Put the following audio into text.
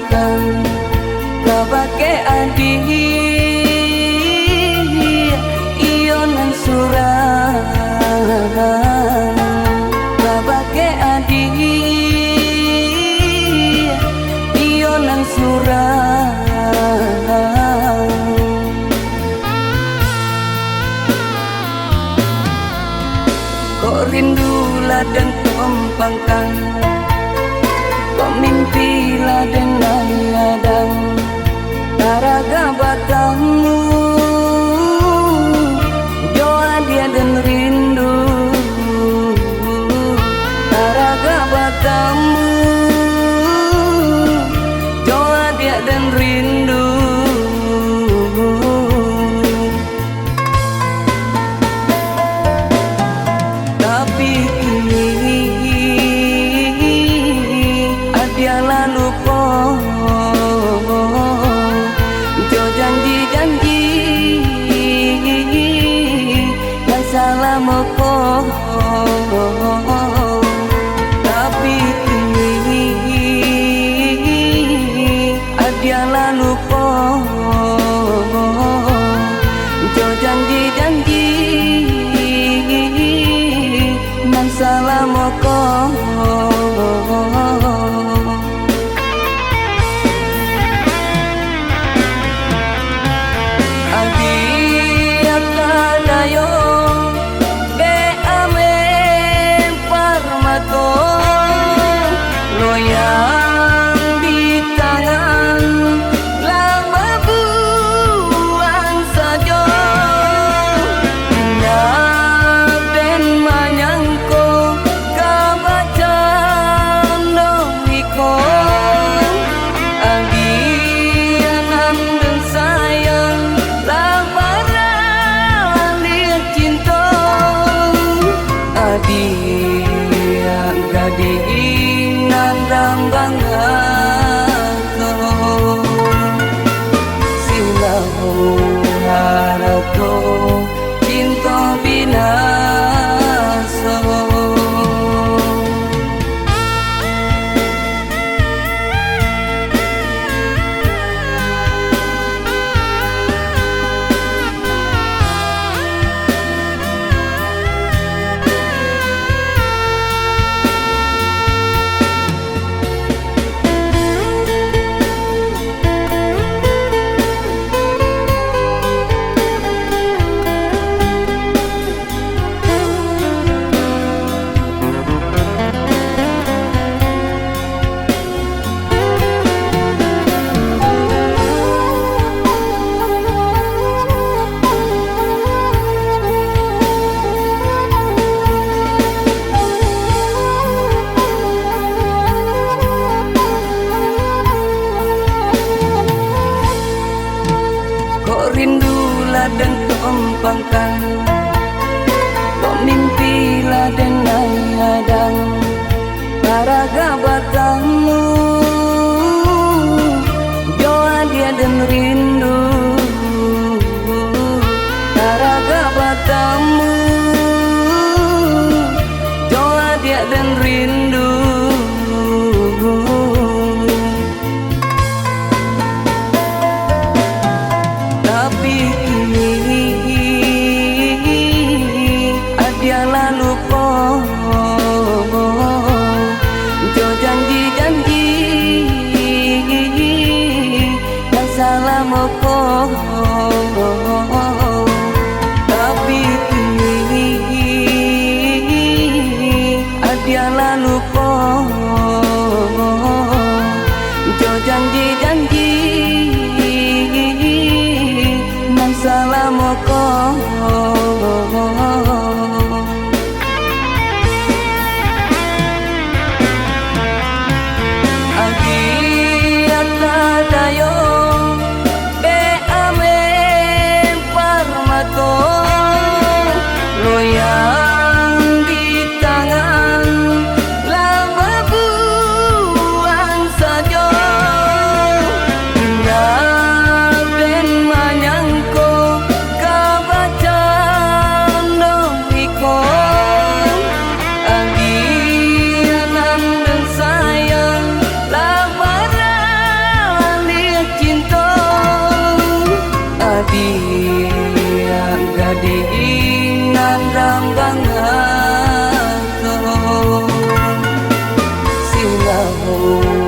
makan kabake adi iyo nang surang kabake adi iyo nang surang kok rindu ladang tumpangkan kok mimpi ladang ladang taraga batamu doa dia dan rindu taraga batamu doa dia dan rindu tapi dia lalu jo janji-janji yang salah moko tapi dia lalu jo janji-janji yang salah moko yang di tangan lama buang saja indah dan manyangko kabaca nongiko agianan dan sayang lamaran lihat cinta adi yang gading nandang bangato silahu harato cinta binaso rindu ladang tumpangkan kok mimpi ladang ladang taraga batamu doa dia dan rindu taraga batamu doa dia dan rindu dia lalu jo janji-janji yang salah moko tapi dia lalu jo janji-janji yang salah moko tahu